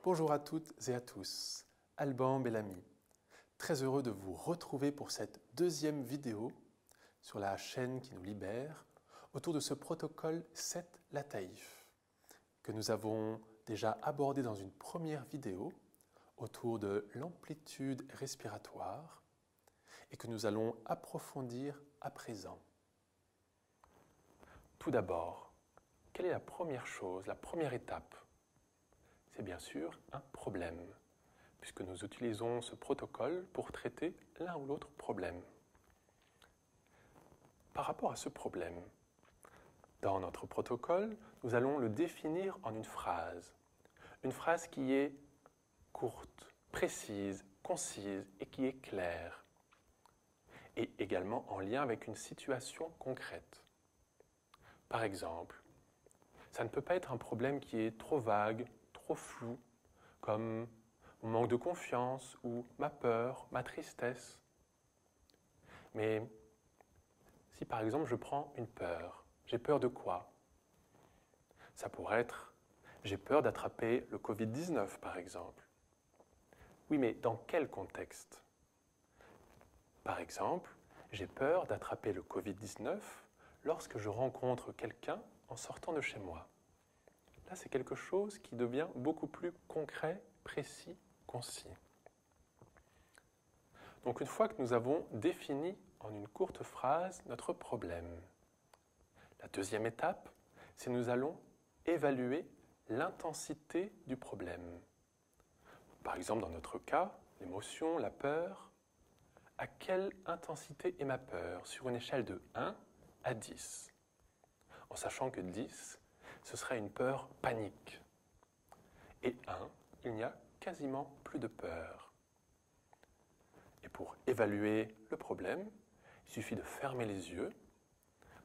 Bonjour à toutes et à tous, Alban Bellamy. Très heureux de vous retrouver pour cette deuxième vidéo sur la chaîne qui nous libère autour de ce protocole 7 Lataïf que nous avons déjà abordé dans une première vidéo autour de l'amplitude respiratoire et que nous allons approfondir à présent. Tout d'abord, quelle est la première chose, la première étape? C'est bien sûr un problème, puisque nous utilisons ce protocole pour traiter l'un ou l'autre problème. Par rapport à ce problème, dans notre protocole, nous allons le définir en une phrase qui est courte, précise, concise et qui est claire, et également en lien avec une situation concrète. Par exemple, ça ne peut pas être un problème qui est trop vague, trop flou, comme mon manque de confiance ou ma peur, ma tristesse. Mais si par exemple je prends une peur, j'ai peur de quoi? Ça pourrait être j'ai peur d'attraper le Covid-19 par exemple. Oui, mais dans quel contexte? Par exemple, j'ai peur d'attraper le Covid-19 lorsque je rencontre quelqu'un en sortant de chez moi. Là, c'est quelque chose qui devient beaucoup plus concret, précis, concis. Donc une fois que nous avons défini en une courte phrase notre problème, la deuxième étape, c'est que nous allons évaluer l'intensité du problème. Par exemple, dans notre cas, l'émotion, la peur, à quelle intensité est ma peur sur une échelle de 1 à 10? En sachant que 10, ce serait une peur panique. Et 1, il n'y a quasiment plus de peur. Et pour évaluer le problème, il suffit de fermer les yeux,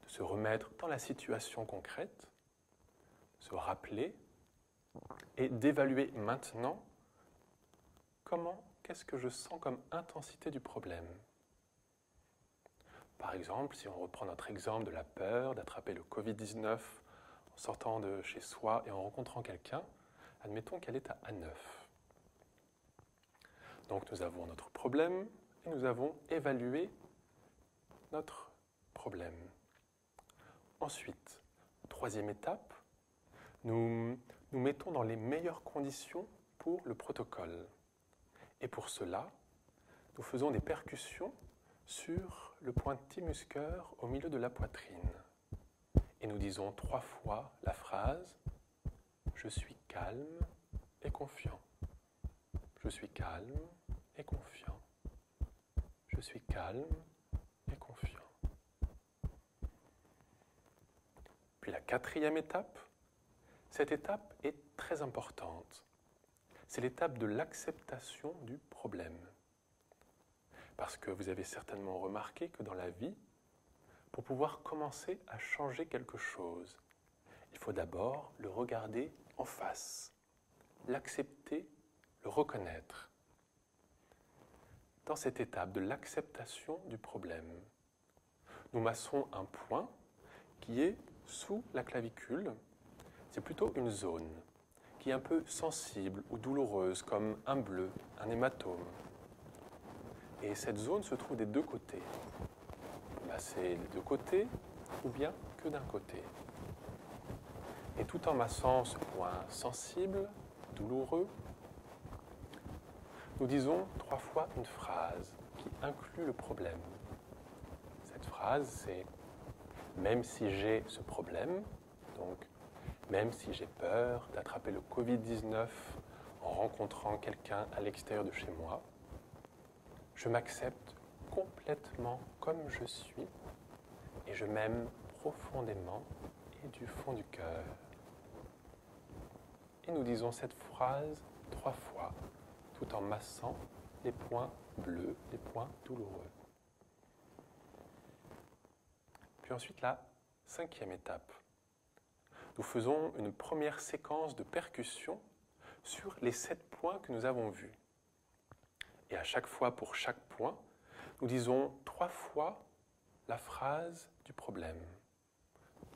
de se remettre dans la situation concrète, se rappeler et d'évaluer maintenant qu'est-ce que je sens comme intensité du problème. Par exemple, si on reprend notre exemple de la peur d'attraper le Covid-19 en sortant de chez soi et en rencontrant quelqu'un, admettons qu'elle est à 9. Donc nous avons notre problème et nous avons évalué notre problème. Ensuite, troisième étape, nous nous mettons dans les meilleures conditions pour le protocole. Et pour cela, nous faisons des percussions sur le point thymusculaire au milieu de la poitrine. Et nous disons 3 fois la phrase « Je suis calme et confiant. Je suis calme et confiant. Je suis calme et confiant. » Puis la quatrième étape, cette étape est très importante. C'est l'étape de l'acceptation du problème. Parce que vous avez certainement remarqué que dans la vie, pour pouvoir commencer à changer quelque chose, il faut d'abord le regarder en face, l'accepter, le reconnaître. Dans cette étape de l'acceptation du problème, nous massons un point qui est sous la clavicule. C'est plutôt une zone qui est un peu sensible ou douloureuse, comme un bleu, un hématome. Et cette zone se trouve des deux côtés. On peut masser les deux côtés ou bien que d'un côté. Et tout en massant ce point sensible, douloureux, nous disons 3 fois une phrase qui inclut le problème. Cette phrase, c'est « Même si j'ai ce problème », donc même si j'ai peur d'attraper le Covid-19 en rencontrant quelqu'un à l'extérieur de chez moi, je m'accepte complètement comme je suis et je m'aime profondément et du fond du cœur. Et nous disons cette phrase 3 fois, tout en massant les points bleus, les points douloureux. Puis ensuite, la 5e étape. Nous faisons une première séquence de percussion sur les 7 points que nous avons vus. Et à chaque fois, pour chaque point, nous disons 3 fois la phrase du problème.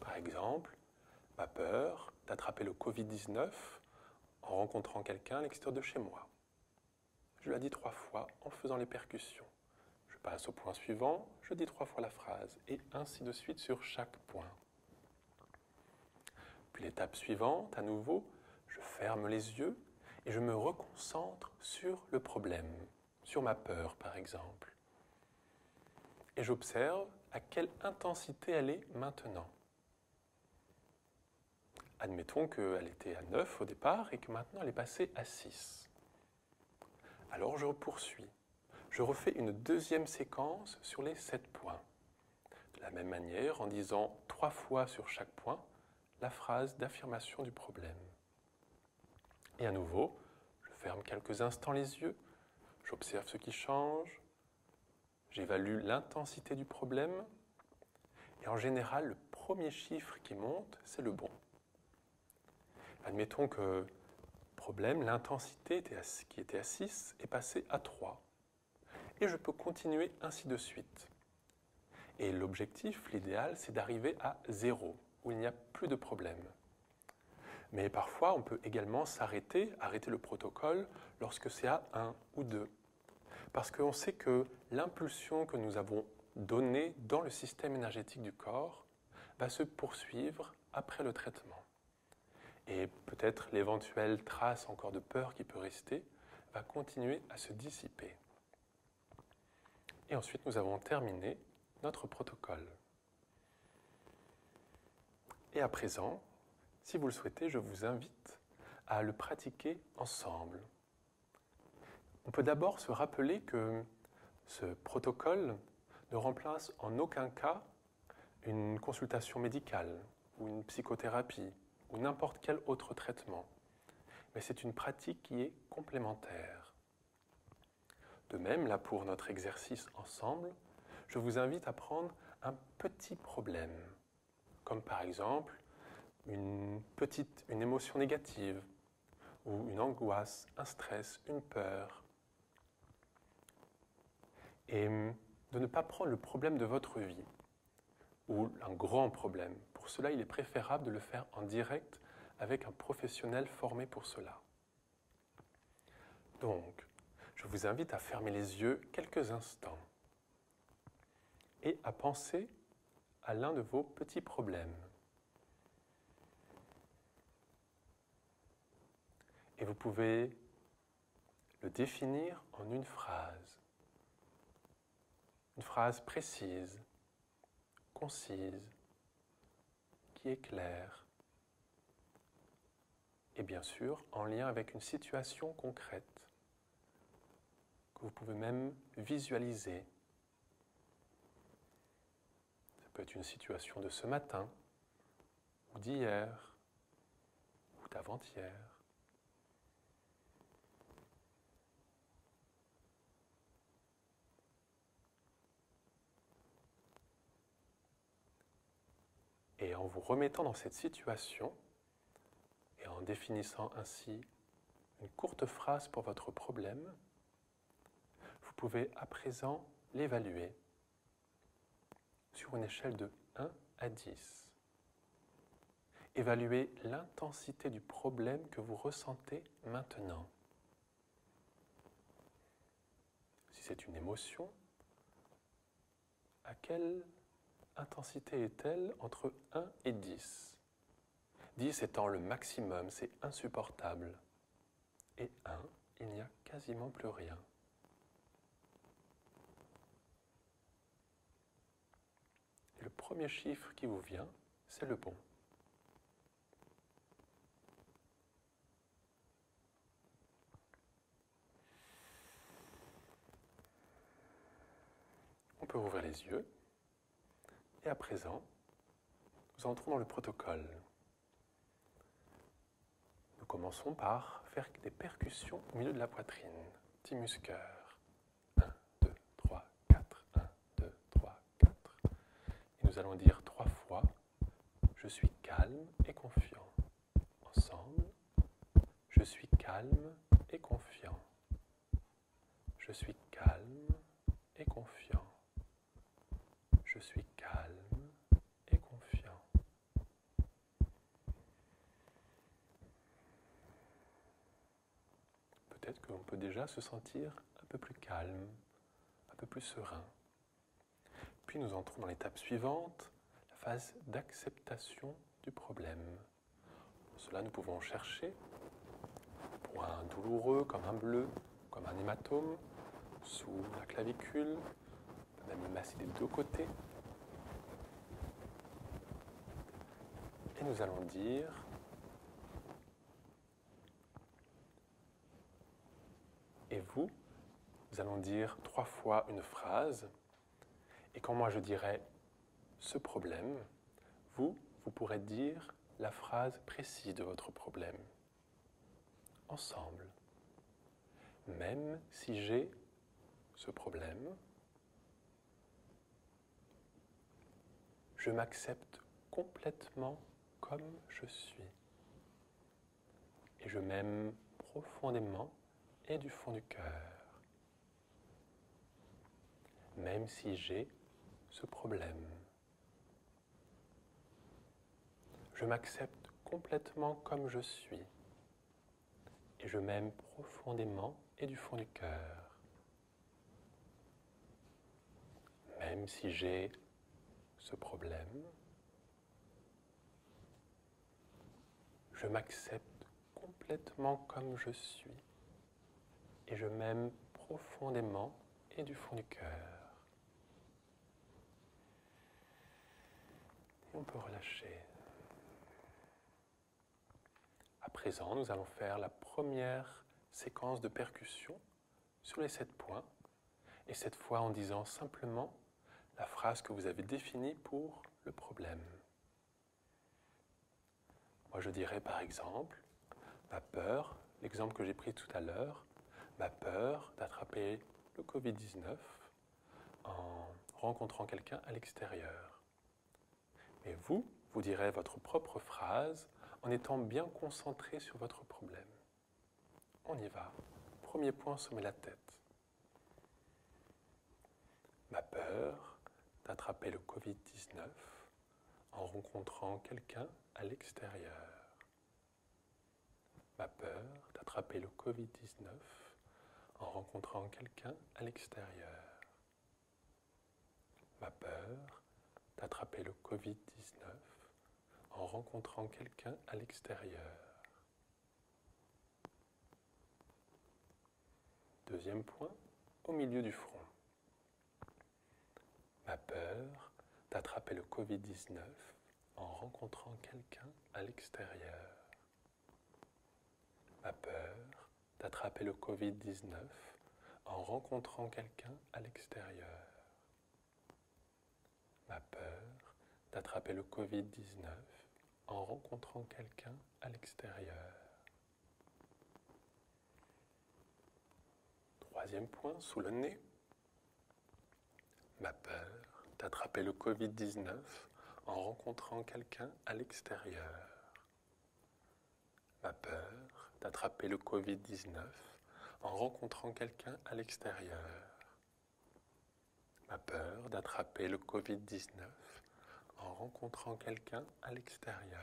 Par exemple, ma peur d'attraper le Covid-19 en rencontrant quelqu'un à l'extérieur de chez moi. Je la dis 3 fois en faisant les percussions. Je passe au point suivant, je dis 3 fois la phrase, et ainsi de suite sur chaque point. Puis l'étape suivante, à nouveau, je ferme les yeux et je me reconcentre sur le problème, sur ma peur par exemple. Et j'observe à quelle intensité elle est maintenant. Admettons qu'elle était à 9 au départ et que maintenant elle est passée à 6. Alors je poursuis. Je refais une deuxième séquence sur les 7 points. De la même manière, en disant 3 fois sur chaque point la phrase d'affirmation du problème. Et à nouveau, je ferme quelques instants les yeux, j'observe ce qui change, j'évalue l'intensité du problème, et en général, le premier chiffre qui monte, c'est le bon. Admettons que le problème, l'intensité qui était à 6 est passée à 3. Et je peux continuer ainsi de suite. Et l'objectif, l'idéal, c'est d'arriver à 0, où il n'y a plus de problème. Mais parfois, on peut également arrêter le protocole lorsque c'est à 1 ou 2. Parce qu'on sait que l'impulsion que nous avons donnée dans le système énergétique du corps va se poursuivre après le traitement. Et peut-être l'éventuelle trace encore de peur qui peut rester va continuer à se dissiper. Et ensuite, nous avons terminé notre protocole. Et à présent, si vous le souhaitez, je vous invite à le pratiquer ensemble. On peut d'abord se rappeler que ce protocole ne remplace en aucun cas une consultation médicale ou une psychothérapie ou n'importe quel autre traitement. Mais c'est une pratique qui est complémentaire. De même, là pour notre exercice ensemble, je vous invite à prendre un petit problème, comme par exemple une émotion négative, ou une angoisse, un stress, une peur. Et de ne pas prendre le problème de votre vie, ou un grand problème. Pour cela, il est préférable de le faire en direct avec un professionnel formé pour cela. Donc, je vous invite à fermer les yeux quelques instants et à penser à l'un de vos petits problèmes. Et vous pouvez le définir en une phrase précise, concise, qui est claire, et bien sûr en lien avec une situation concrète que vous pouvez même visualiser. Ça peut être une situation de ce matin, ou d'hier, ou d'avant-hier. Et en vous remettant dans cette situation, et en définissant ainsi une courte phrase pour votre problème, vous pouvez à présent l'évaluer sur une échelle de 1 à 10. Évaluez l'intensité du problème que vous ressentez maintenant. Si c'est une émotion, à quelle intensité est-elle entre 1 et 10 ? 10 étant le maximum, c'est insupportable. Et 1, il n'y a quasiment plus rien. Et le premier chiffre qui vous vient, c'est le bon. On peut ouvrir les yeux. Et à présent, nous entrons dans le protocole. Nous commençons par faire des percussions au milieu de la poitrine. Petit muscleur. 1, 2, 3, 4. 1, 2, 3, 4. Et nous allons dire 3 fois « Je suis calme et confiant ». Ensemble. « Je suis calme et confiant ». Je suis calme et confiant. Je suis calme et confiant. peut-être qu'on peut déjà se sentir un peu plus calme, un peu plus serein. Puis nous entrons dans l'étape suivante, la phase d'acceptation du problème. Pour cela, nous pouvons chercher point douloureux comme un bleu, comme un hématome, sous la clavicule, même le masser des deux côtés. Et nous allons dire et vous, nous allons dire 3 fois une phrase. Et quand moi je dirai ce problème, vous pourrez dire la phrase précise de votre problème. Ensemble. Même si j'ai ce problème, je m'accepte complètement comme je suis. Et je m'aime profondément et du fond du cœur. Même si j'ai ce problème. Je m'accepte complètement comme je suis. Et je m'aime profondément et du fond du cœur. Même si j'ai ce problème, je m'accepte complètement comme je suis. Et je m'aime profondément et du fond du cœur. Et on peut relâcher. À présent, nous allons faire la première séquence de percussion sur les 7 points. Et cette fois en disant simplement la phrase que vous avez définie pour le problème. Moi, je dirais par exemple, ma peur, l'exemple que j'ai pris tout à l'heure, ma peur d'attraper le Covid-19 en rencontrant quelqu'un à l'extérieur. Et vous direz votre propre phrase en étant bien concentré sur votre problème. On y va. Premier point, sommer la tête. Ma peur d'attraper le Covid-19 en rencontrant quelqu'un à l'extérieur. Ma peur d'attraper le Covid-19 en rencontrant quelqu'un à l'extérieur. Ma peur d'attraper le Covid-19 en rencontrant quelqu'un à l'extérieur. Deuxième point, au milieu du front. Ma peur d'attraper le Covid-19 en rencontrant quelqu'un à l'extérieur. Ma peur d'attraper le Covid-19 en rencontrant quelqu'un à l'extérieur. Ma peur d'attraper le Covid-19 en rencontrant quelqu'un à l'extérieur. Troisième point, sous le nez. Ma peur d'attraper le Covid-19 en rencontrant quelqu'un à l'extérieur. Ma peur d'attraper le Covid-19 en rencontrant quelqu'un à l'extérieur. Ma peur d'attraper le Covid-19 en rencontrant quelqu'un à l'extérieur.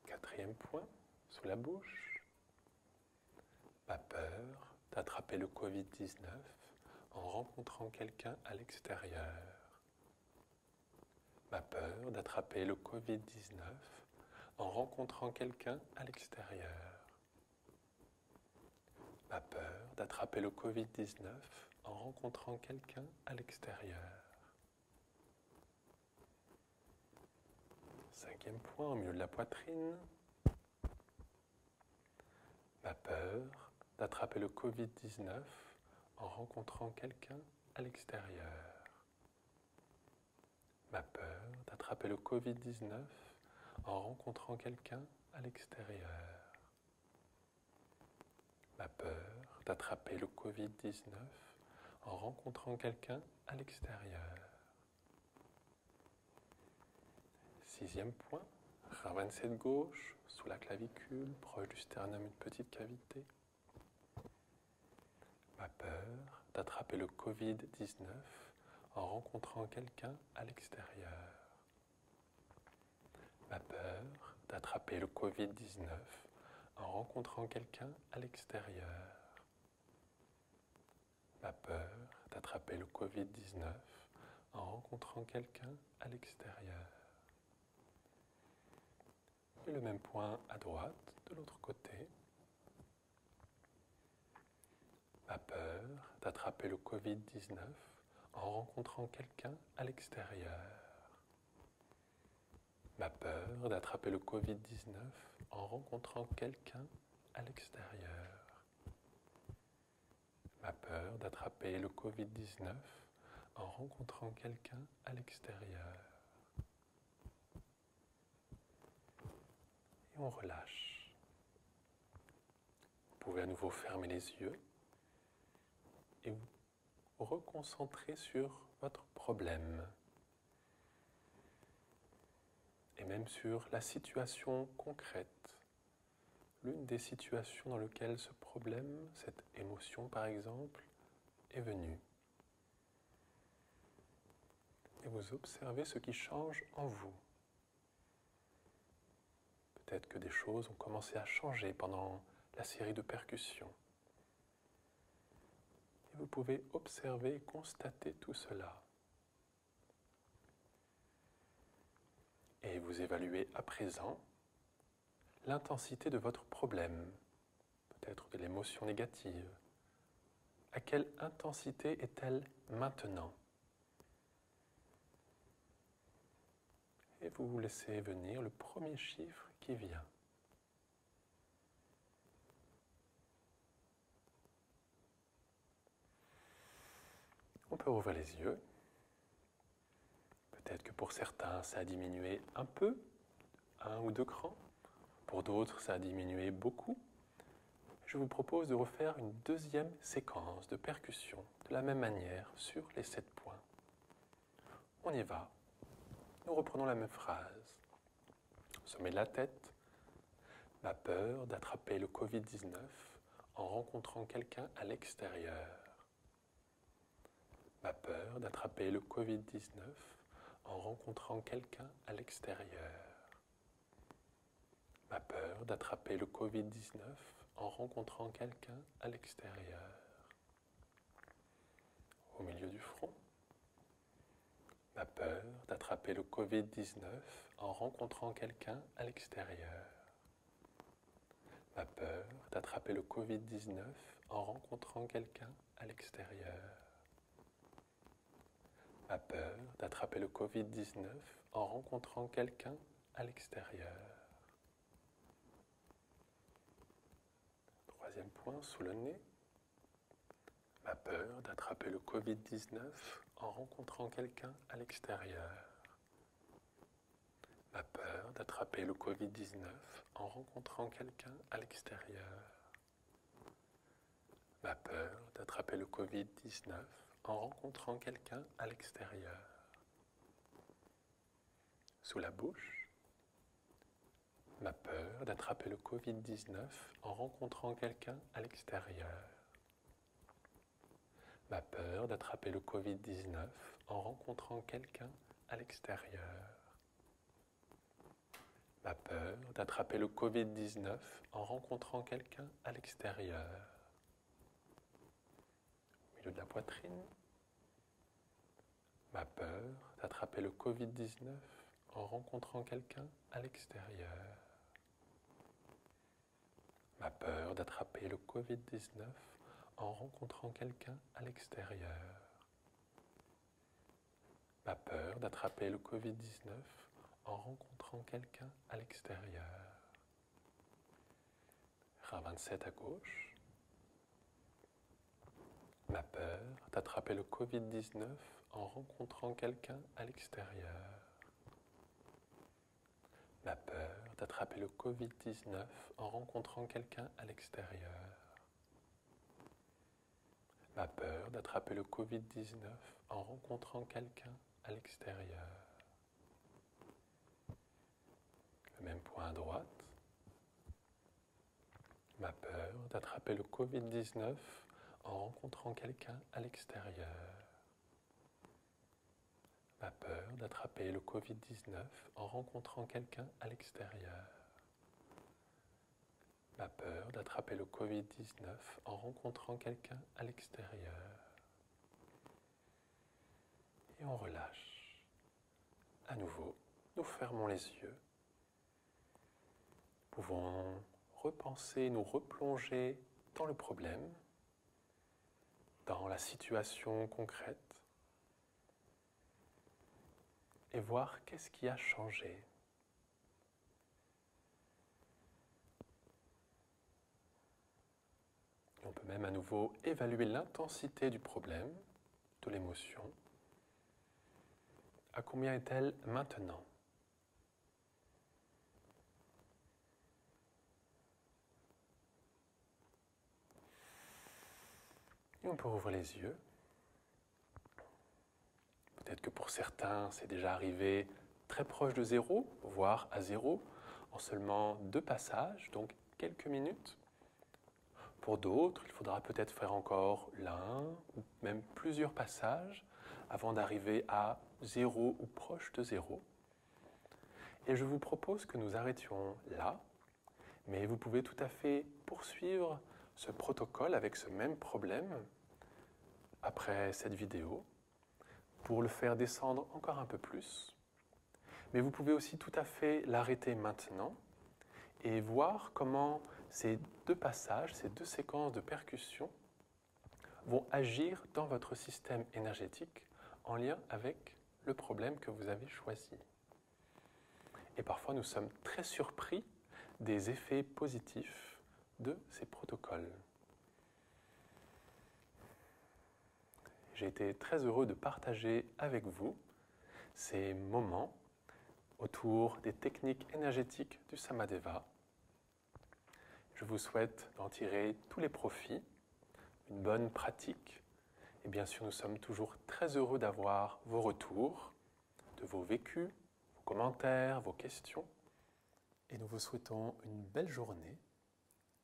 Quatrième point, sous la bouche. Ma peur d'attraper le Covid-19 en rencontrant quelqu'un à l'extérieur. Ma peur d'attraper le Covid-19 en rencontrant quelqu'un à l'extérieur. Ma peur d'attraper le Covid-19 en rencontrant quelqu'un à l'extérieur. Cinquième point, au milieu de la poitrine. Ma peur d'attraper le Covid-19 en rencontrant quelqu'un à l'extérieur. Ma peur d'attraper le Covid-19 en rencontrant quelqu'un à l'extérieur. Ma peur d'attraper le Covid-19 en rencontrant quelqu'un à l'extérieur. Sixième point, rein 27 gauche, sous la clavicule, proche du sternum, une petite cavité. Ma peur d'attraper le Covid-19 en rencontrant quelqu'un à l'extérieur. Ma peur d'attraper le Covid-19 en rencontrant quelqu'un à l'extérieur. Ma peur d'attraper le Covid-19 en rencontrant quelqu'un à l'extérieur. Et le même point à droite, de l'autre côté. Ma peur d'attraper le Covid-19 en rencontrant quelqu'un à l'extérieur. Ma peur d'attraper le Covid-19 en rencontrant quelqu'un à l'extérieur. Ma peur d'attraper le Covid-19 en rencontrant quelqu'un à l'extérieur. Et on relâche. Vous pouvez à nouveau fermer les yeux et vous reconcentrer sur votre problème. Et même sur la situation concrète. L'une des situations dans lesquelles ce problème, cette émotion par exemple, est venue. Et vous observez ce qui change en vous. Peut-être que des choses ont commencé à changer pendant la série de percussions. Et vous pouvez observer et constater tout cela. Et vous évaluez à présent l'intensité de votre problème, peut-être de l'émotion négative. À quelle intensité est-elle maintenant ? Et vous vous laissez venir le premier chiffre qui vient. On peut ouvrir les yeux. Peut-être que pour certains, ça a diminué un peu, 1 ou 2 crans. Pour d'autres, ça a diminué beaucoup. Je vous propose de refaire une deuxième séquence de percussion de la même manière sur les 7 points. On y va. Nous reprenons la même phrase. Au sommet de la tête, ma peur d'attraper le Covid-19 en rencontrant quelqu'un à l'extérieur. Ma peur d'attraper le Covid-19 en rencontrant quelqu'un à l'extérieur. Ma peur d'attraper le Covid-19 en rencontrant quelqu'un à l'extérieur. Au milieu du front. Ma peur d'attraper le Covid-19 en rencontrant quelqu'un à l'extérieur. Ma peur d'attraper le Covid-19 en rencontrant quelqu'un à l'extérieur. Ma peur d'attraper le Covid-19 en rencontrant quelqu'un à l'extérieur. Troisième point, sous le nez. Ma peur d'attraper le Covid-19 en rencontrant quelqu'un à l'extérieur. Ma peur d'attraper le Covid-19 en rencontrant quelqu'un à l'extérieur. Ma peur d'attraper le Covid-19 en rencontrant quelqu'un à l'extérieur. Sous la bouche. Ma peur d'attraper le Covid-19 en rencontrant quelqu'un à l'extérieur. Ma peur d'attraper le Covid-19 en rencontrant quelqu'un à l'extérieur. Ma peur d'attraper le Covid-19 en rencontrant quelqu'un à l'extérieur. Au milieu de la poitrine. Ma peur d'attraper le Covid-19 en rencontrant quelqu'un à l'extérieur. Ma peur d'attraper le Covid-19 en rencontrant quelqu'un à l'extérieur. Ma peur d'attraper le Covid-19 en rencontrant quelqu'un à l'extérieur. R27 à gauche. Ma peur d'attraper le Covid-19 en rencontrant quelqu'un à l'extérieur. Ma peur d'attraper le Covid-19 en rencontrant quelqu'un à l'extérieur. Ma peur d'attraper le Covid-19 en rencontrant quelqu'un à l'extérieur. Le même point à droite. Ma peur d'attraper le Covid-19 en rencontrant quelqu'un à l'extérieur. Ma peur d'attraper le Covid-19 en rencontrant quelqu'un à l'extérieur. la peur d'attraper le Covid-19 en rencontrant quelqu'un à l'extérieur. Et on relâche. À nouveau, nous fermons les yeux. Nous pouvons repenser, nous replonger dans le problème, dans la situation concrète, et voir qu'est-ce qui a changé. Et on peut même à nouveau évaluer l'intensité du problème, de l'émotion. À combien est-elle maintenant ? Et on peut ouvrir les yeux. Peut-être que pour certains, c'est déjà arrivé très proche de zéro, voire à zéro, en seulement 2 passages, donc quelques minutes. Pour d'autres, il faudra peut-être faire encore l'un ou même plusieurs passages avant d'arriver à zéro ou proche de zéro. Et je vous propose que nous arrêtions là, mais vous pouvez tout à fait poursuivre ce protocole avec ce même problème après cette vidéo pour le faire descendre encore un peu plus. Mais vous pouvez aussi tout à fait l'arrêter maintenant et voir comment ces 2 passages, ces 2 séquences de percussion vont agir dans votre système énergétique en lien avec le problème que vous avez choisi. Et parfois, nous sommes très surpris des effets positifs de ces protocoles. J'ai été très heureux de partager avec vous ces moments autour des techniques énergétiques du Samadeva. Je vous souhaite d'en tirer tous les profits, une bonne pratique. Et bien sûr, nous sommes toujours très heureux d'avoir vos retours, de vos vécus, vos commentaires, vos questions. Et nous vous souhaitons une belle journée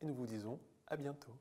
et nous vous disons à bientôt.